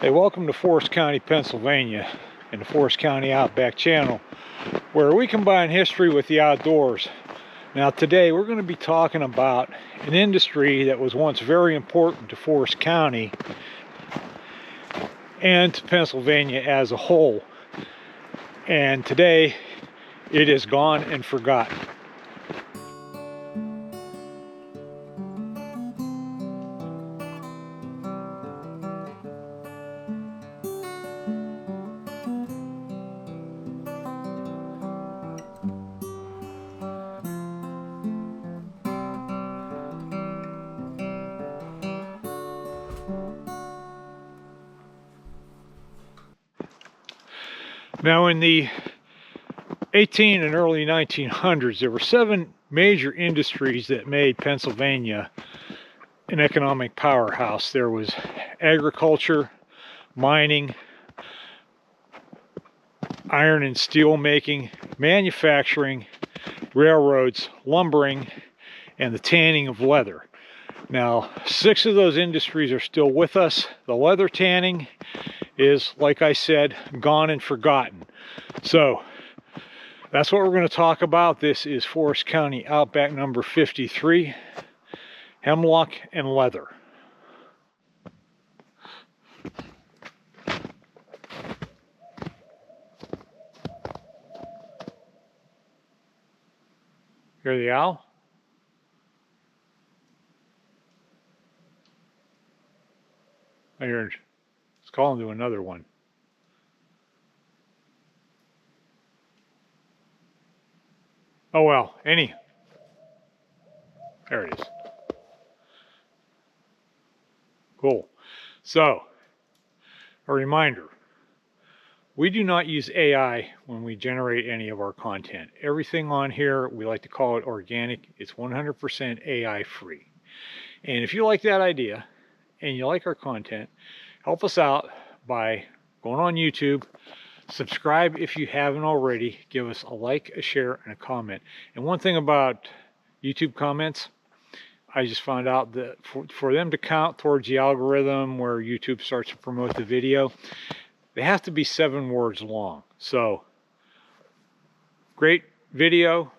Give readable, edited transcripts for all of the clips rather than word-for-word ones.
Hey, welcome to Forest County, Pennsylvania, and the Forest County Outback channel, where we combine history with the outdoors. Now today we're going to be talking about an industry that was once very important to Forest County and to Pennsylvania as a whole. And today it is gone and forgotten. Now in the 18 and early 1900s, there were 7 major industries that made Pennsylvania an economic powerhouse. There was agriculture, mining, iron and steel making, manufacturing, railroads, lumbering, and the tanning of leather. Now, 6 of those industries are still with us. The leather tanning is, like I said, gone and forgotten. So that's what we're going to talk about. This is Forest County Outback number 53, Hemlock and leather. Hear the owl? I heard it's calling to another one. Oh well, there it is. Cool. So, a reminder, we do not use AI when we generate any of our content. Everything on here, we like to call it organic. It's 100% AI free. And if you like that idea and you like our content, help us out by going on YouTube. Subscribe if you haven't already. Give us a like, a share, and a comment. And one thing about YouTube comments, I just found out that for them to count towards the algorithm where YouTube starts to promote the video, they have to be 7 words long. So, great video.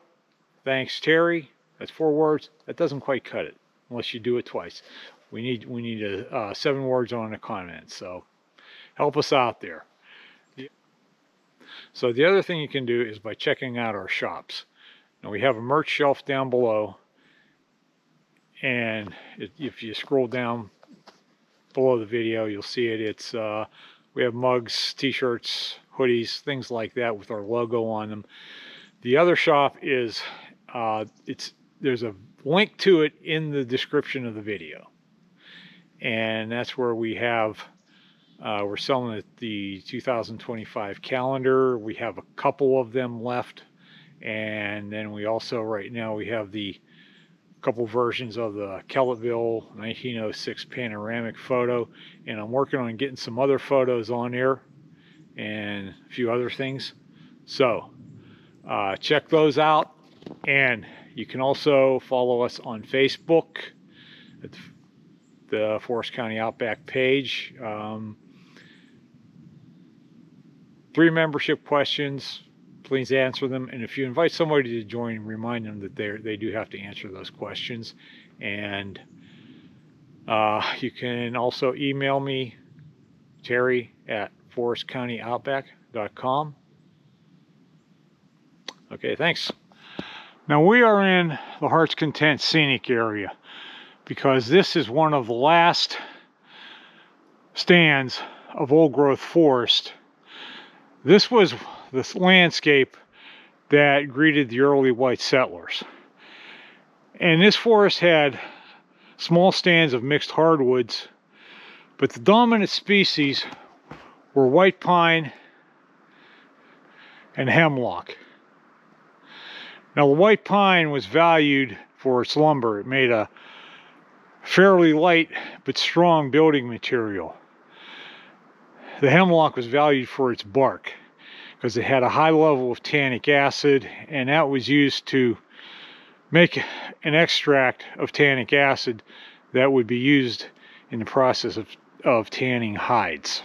Thanks, Terry. That's 4 words. That doesn't quite cut it unless you do it twice. We need 7 words on a comment. So, help us out there. So the other thing you can do is by checking out our shops. Now we have a merch shelf down below, and if you scroll down below the video, you'll see it. It's we have mugs, t-shirts, hoodies, things like that with our logo on them. The other shop is there's a link to it in the description of the video, and that's where we have. We're selling the 2025 calendar. We have a couple of them left. And then we also, right now, we have the couple versions of the Kellettville 1906 panoramic photo. And I'm working on getting some other photos on there and a few other things. So check those out. And you can also follow us on Facebook at the Forest County Outback page. 3 membership questions, please answer them. And if you invite somebody to join, remind them that they do have to answer those questions. And you can also email me, Terry at forestcountyoutback.com. Okay, thanks. Now we are in the Heart's Content scenic area because this is one of the last stands of old growth forest. This was this landscape that greeted the early white settlers. And this forest had small stands of mixed hardwoods, but the dominant species were white pine and hemlock. Now the white pine was valued for its lumber. It made a fairly light but strong building material. The hemlock was valued for its bark because it had a high level of tannic acid, and that was used to make an extract of tannic acid that would be used in the process of tanning hides.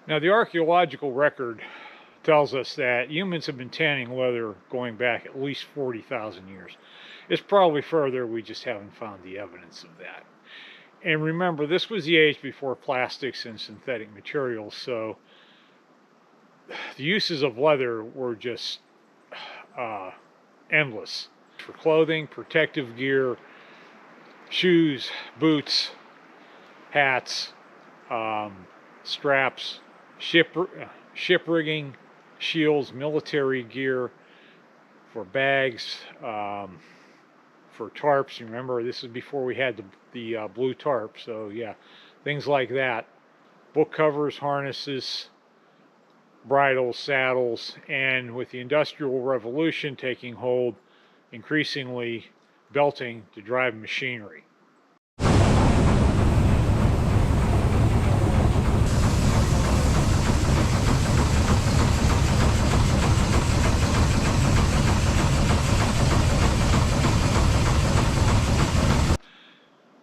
Now, the archaeological record tells us that humans have been tanning leather going back at least 40,000 years. It's probably further, we just haven't found the evidence of that. And remember, this was the age before plastics and synthetic materials, so the uses of leather were just endless. For clothing, protective gear, shoes, boots, hats, straps, ship rigging, shields, military gear, for bags, for tarps. You remember, this is before we had the blue tarp, so yeah, things like that. Book covers, harnesses, bridles, saddles, and with the Industrial Revolution taking hold, increasingly belting to drive machinery.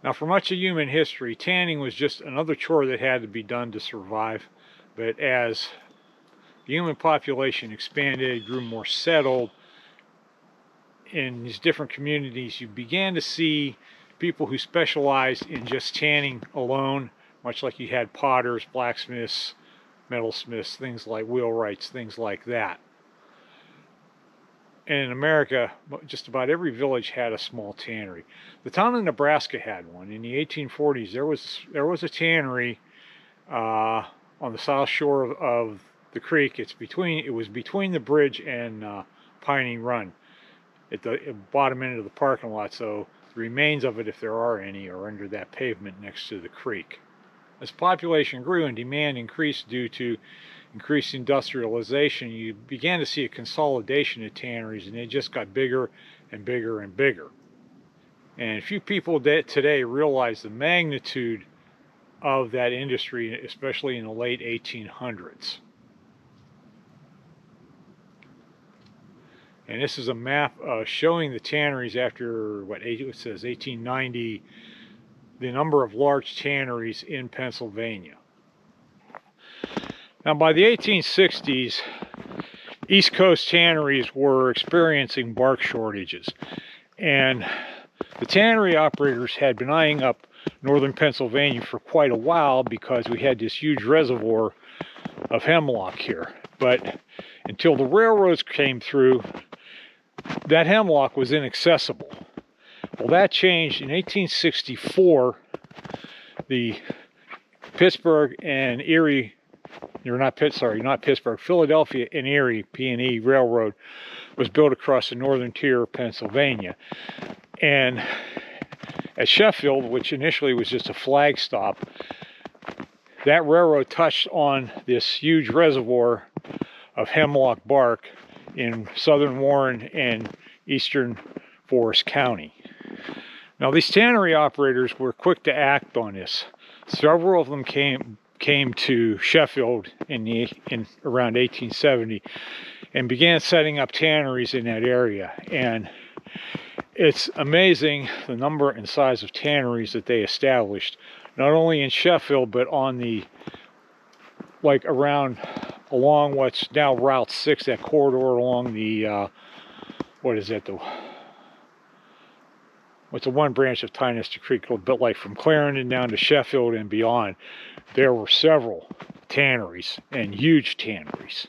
Now, for much of human history, tanning was just another chore that had to be done to survive. But as the human population expanded, grew more settled in these different communities, you began to see people who specialized in just tanning alone, much like you had potters, blacksmiths, metalsmiths, things like wheelwrights, things like that. And in America, just about every village had a small tannery. The town of Nebraska had one. In the 1840s, there was a tannery on the south shore of the creek. It was between the bridge and Piney Run, at the bottom end of the parking lot. So the remains of it, if there are any, are under that pavement next to the creek. As population grew and demand increased due to increased industrialization, you began to see a consolidation of tanneries, and they just got bigger and bigger and bigger. And few people today realize the magnitude of that industry, especially in the late 1800s. And this is a map showing the tanneries after, it says 1890, the number of large tanneries in Pennsylvania. Now, by the 1860s, East Coast tanneries were experiencing bark shortages, and the tannery operators had been eyeing up northern Pennsylvania for quite a while because we had this huge reservoir of hemlock here. But until the railroads came through, that hemlock was inaccessible. Well, that changed in 1864. The Pittsburgh and Erie, not Pittsburgh, Philadelphia and Erie, P&E Railroad was built across the northern tier of Pennsylvania. And at Sheffield, which initially was just a flag stop, that railroad touched on this huge reservoir of hemlock bark in southern Warren and eastern Forest County. Now, these tannery operators were quick to act on this. Several of them came to Sheffield in around 1870 and began setting up tanneries in that area. And it's amazing the number and size of tanneries that they established, not only in Sheffield, but on along what's now Route 6, that corridor along the, what's the one branch of Tynester Creek, a bit like from Clarendon down to Sheffield and beyond. There were several tanneries, and huge tanneries.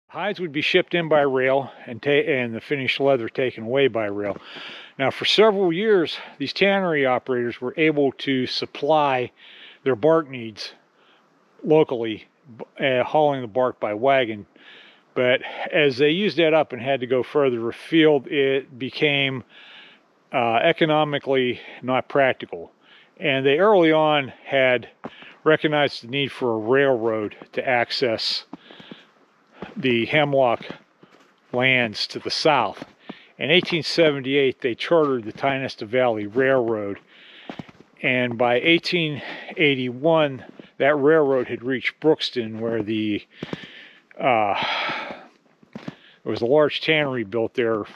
Hides would be shipped in by rail and the finished leather taken away by rail. Now, for several years, these tannery operators were able to supply their bark needs locally, hauling the bark by wagon. But as they used that up and had to go further afield, it became economically not practical. And they early on had recognized the need for a railroad to access the Hemlock lands to the south. In 1878, they chartered the Tionesta Valley Railroad, and by 1881, that railroad had reached Brookston, where there was a large tannery built there. It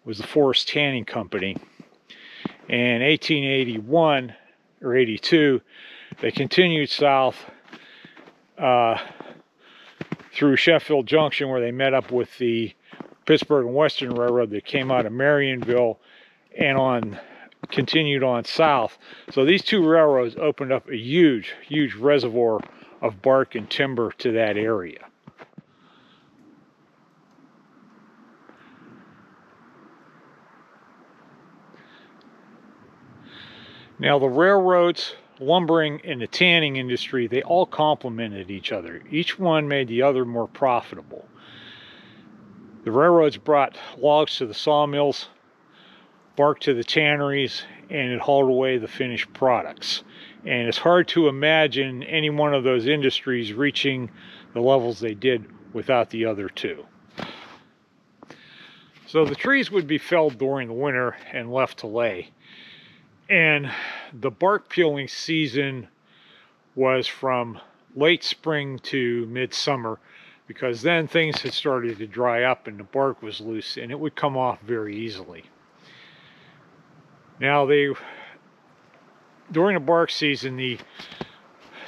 was the Forest Tanning Company. And in 1881 or 82, they continued south through Sheffield Junction, where they met up with the Pittsburgh and Western Railroad that came out of Marionville, and continued on south. So these two railroads opened up a huge reservoir of bark and timber to that area. Now the railroads, lumbering, and the tanning industry, they all complemented each other. Each one made the other more profitable. The railroads brought logs to the sawmills, bark to the tanneries, and it hauled away the finished products. And it's hard to imagine any one of those industries reaching the levels they did without the other two. So the trees would be felled during the winter and left to lay. And the bark peeling season was from late spring to midsummer, because then things had started to dry up and the bark was loose and it would come off very easily. Now during the bark season, the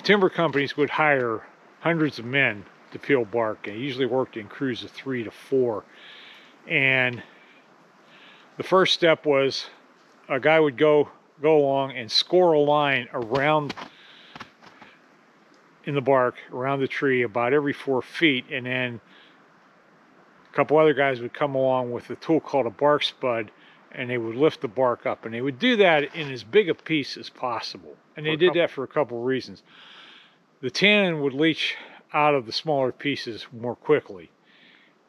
timber companies would hire hundreds of men to peel bark. They usually worked in crews of 3 to 4. And the first step was a guy would go along and score a line around in the bark, around the tree, about every 4 feet, and then a couple other guys would come along with a tool called a bark spud, and they would lift the bark up, and they would do that in as big a piece as possible. And they did that for a couple of reasons. The tannin would leach out of the smaller pieces more quickly,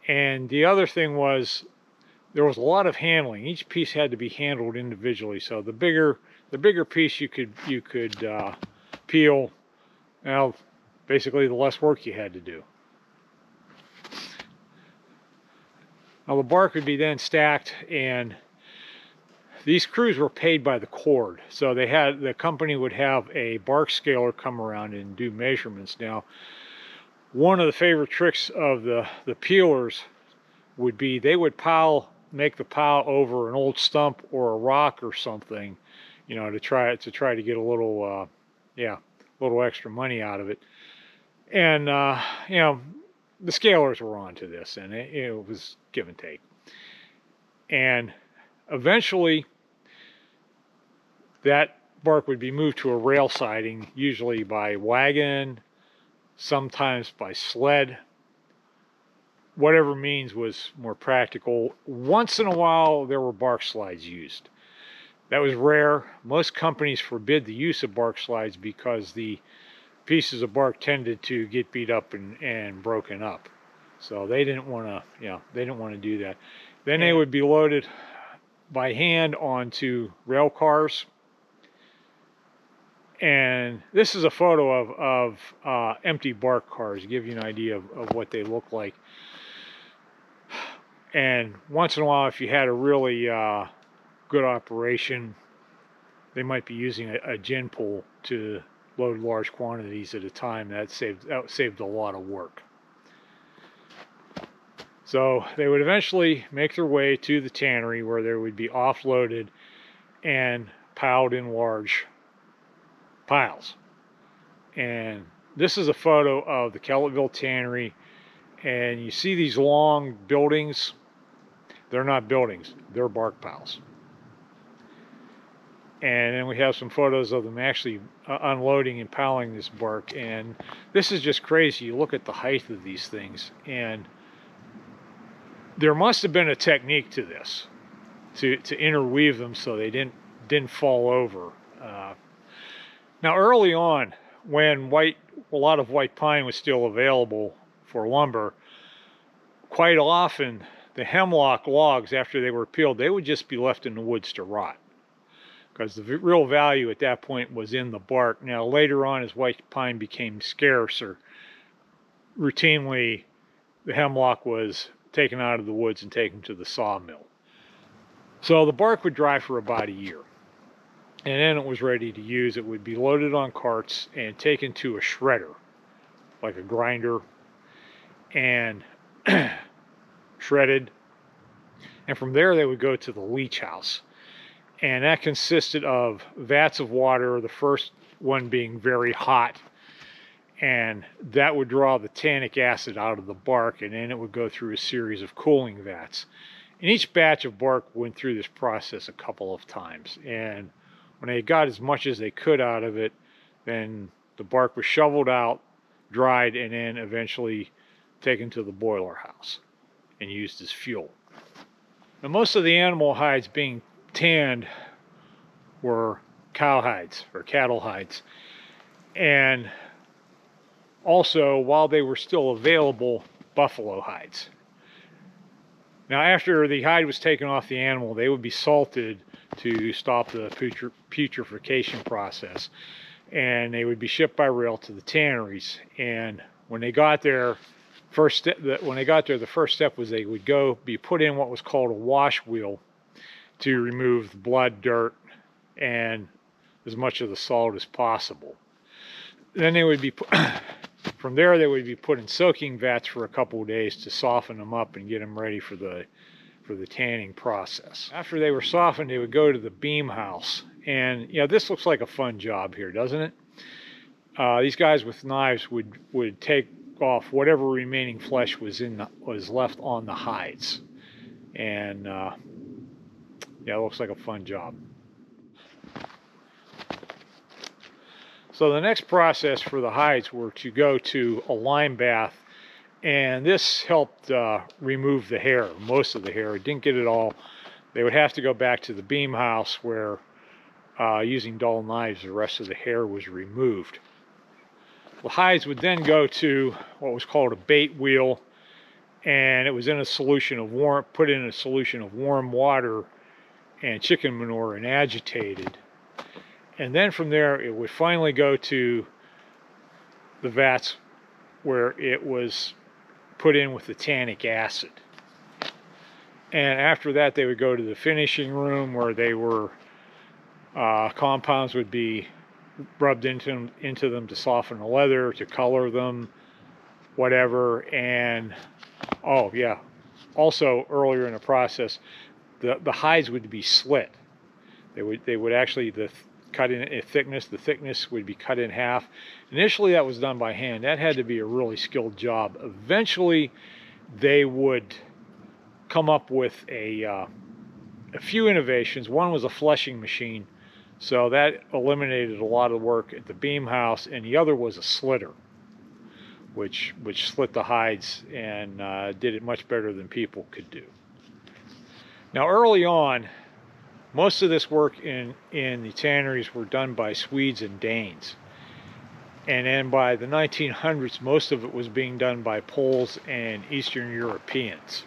and the other thing was there was a lot of handling. Each piece had to be handled individually. So the bigger piece you could peel, well, basically the less work you had to do. Now the bark would be then stacked, and these crews were paid by the cord. So the company would have a bark scaler come around and do measurements. Now, one of the favorite tricks of the peelers would be they would make the pile over an old stump or a rock or something, to try to get a little extra money out of it. And the scalers were onto this, and it was give and take. And eventually that bark would be moved to a rail siding, usually by wagon, sometimes by sled. Whatever means was more practical. Once in a while, there were bark slides used. That was rare. Most companies forbid the use of bark slides because the pieces of bark tended to get beat up and broken up. So they didn't want to do that. Then they would be loaded by hand onto rail cars. And this is a photo of empty bark cars to give you an idea of what they look like. And once in a while, if you had a really good operation, they might be using a gin pool to load large quantities at a time. That saved a lot of work. So they would eventually make their way to the tannery, where they would be offloaded and piled in large piles. And this is a photo of the Kellettville Tannery, and you see these long buildings. They're not buildings, they're bark piles. And then we have some photos of them actually unloading and piling this bark. And this is just crazy. You look at the height of these things, and there must have been a technique to this, to interweave them so they didn't fall over. Now early on, when a lot of white pine was still available for lumber, quite often the hemlock logs, after they were peeled, they would just be left in the woods to rot, because the real value at that point was in the bark. Now later on, as white pine became scarcer, routinely the hemlock was taken out of the woods and taken to the sawmill. So the bark would dry for about a year. And then it was ready to use. It would be loaded on carts and taken to a shredder, like a grinder, and shredded. And from there they would go to the leach house. And that consisted of vats of water, the first one being very hot, and that would draw the tannic acid out of the bark, and then it would go through a series of cooling vats. And each batch of bark went through this process a couple of times. And when they got as much as they could out of it, then the bark was shoveled out, dried, and then eventually taken to the boiler house and used as fuel. Now, most of the animal hides being tanned were cow hides or cattle hides. And also, while they were still available, buffalo hides. Now, after the hide was taken off the animal, they would be salted to stop the putrefaction process, and they would be shipped by rail to the tanneries. And when they got there, the first step was they would be put in what was called a wash wheel to remove the blood, dirt, and as much of the salt as possible. Then they would be from there they would be put in soaking vats for a couple of days to soften them up and get them ready for the tanning process. After they were softened, they would go to the beam house. And yeah, this looks like a fun job here, doesn't it? These guys with knives would take off whatever remaining flesh was left on the hides. And yeah, it looks like a fun job. So the next process for the hides were to go to a lime bath, and this helped remove the hair, most of the hair. It didn't get it all. They would have to go back to the beam house where, using dull knives, the rest of the hair was removed. The hides would then go to what was called a bait wheel, and it was in a solution of put in a solution of warm water and chicken manure and agitated. And then from there, it would finally go to the vats where it was put in with the tannic acid. And after that, they would go to the finishing room where they were, compounds would be rubbed into them to soften the leather, to color them, whatever. And, oh yeah, also earlier in the process, the hides would be slit. They would actually, cut in a thickness. The thickness would be cut in half. Initially, that was done by hand. That had to be a really skilled job. Eventually, they would come up with a few innovations. One was a fleshing machine, so that eliminated a lot of work at the beam house, and the other was a slitter, which slit the hides and did it much better than people could do. Now, early on, most of this work in the tanneries were done by Swedes and Danes. And then by the 1900s, most of it was being done by Poles and Eastern Europeans.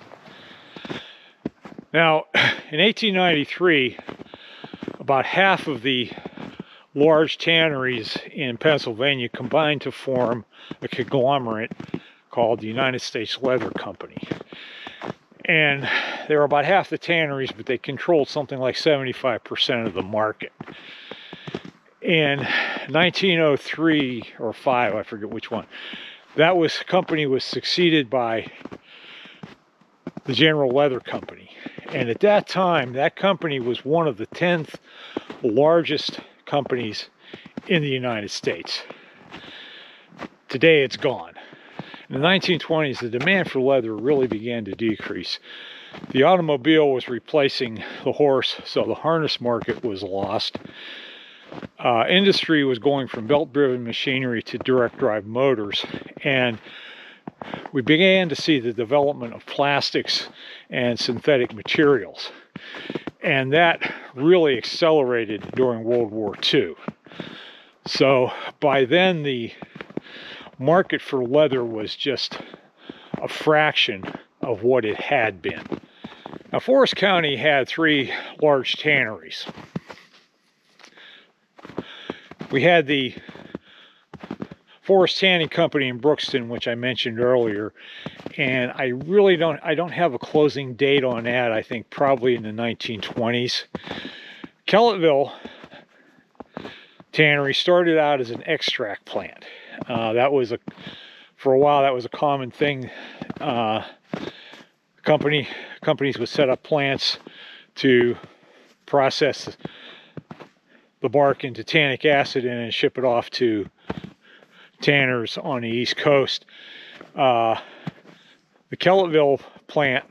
Now, in 1893, about half of the large tanneries in Pennsylvania combined to form a conglomerate called the United States Leather Company. And they were about half the tanneries, but they controlled something like 75% of the market. In 1903 or 5, I forget which one, that company was succeeded by the General Leather Company. And at that time, that company was one of the 10th largest companies in the United States. Today, it's gone. In the 1920s, the demand for leather really began to decrease. The automobile was replacing the horse, so the harness market was lost. Industry was going from belt-driven machinery to direct drive motors, and we began to see the development of plastics and synthetic materials. And that really accelerated during World War II. So by then, the market for leather was just a fraction of what it had been. Now, Forest County had 3 large tanneries. We had the Forest Tanning Company in Brookston, which I mentioned earlier, and I really don't have a closing date on that. I think probably in the 1920s. Kellettville Tannery started out as an extract plant. For a while that was a common thing. Companies would set up plants to process the bark into tannic acid and then ship it off to tanners on the East Coast. The Kellettville plant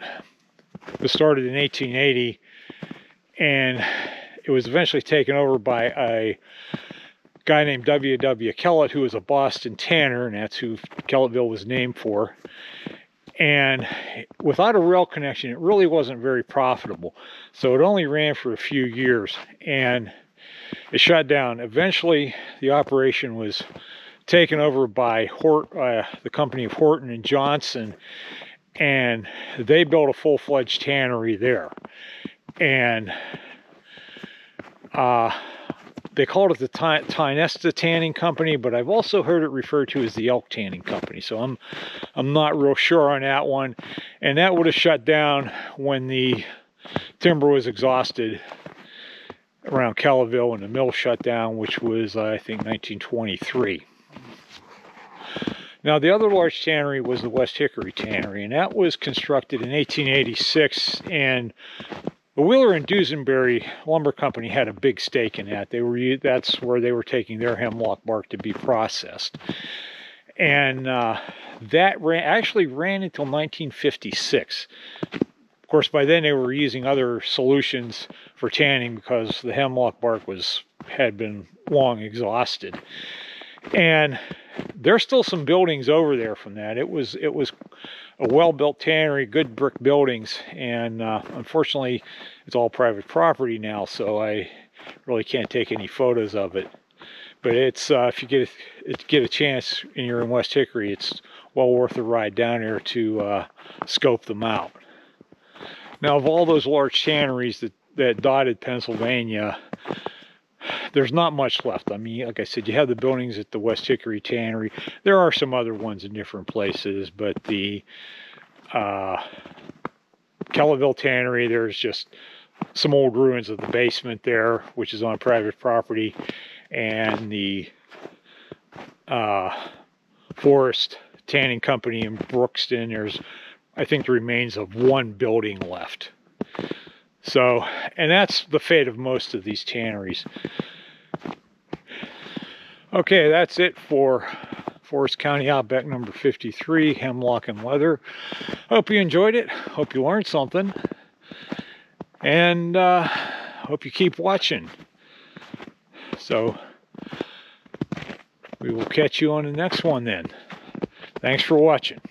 was started in 1880, and it was eventually taken over by a guy named W.W. Kellett, who was a Boston tanner, and that's who Kellettville was named for. And without a rail connection, it really wasn't very profitable. So it only ran for a few years, and it shut down. Eventually, the operation was taken over by the company of Horton and Johnson, and they built a full-fledged tannery there. And they called it the Tynesta Tanning Company, but I've also heard it referred to as the Elk Tanning Company. So I'm not real sure on that one. And that would have shut down when the timber was exhausted around Kellettville and the mill shut down, which was, I think, 1923. Now, the other large tannery was the West Hickory Tannery, and that was constructed in 1886, and the Wheeler and Duesenberry Lumber Company had a big stake in that. That's where they were taking their hemlock bark to be processed. And that actually ran until 1956. Of course, by then they were using other solutions for tanning because the hemlock bark had been long exhausted. And there's still some buildings over there from that. It was a well-built tannery, good brick buildings, and unfortunately it's all private property now, so I really can't take any photos of it. But it's if you get a chance and you're in West Hickory, it's well worth a ride down there to scope them out. Now, of all those large tanneries that dotted Pennsylvania, there's not much left. I mean, like I said, you have the buildings at the West Hickory Tannery. There are some other ones in different places, but the Kellettville Tannery, there's just some old ruins of the basement there, which is on private property, and the Forest Tanning Company in Brookston, there's, I think, the remains of one building left. So, and that's the fate of most of these tanneries. Okay, that's it for Forest County Outback number 53, Hemlock and Leather. Hope you enjoyed it. Hope you learned something. And hope you keep watching. So, we will catch you on the next one then. Thanks for watching.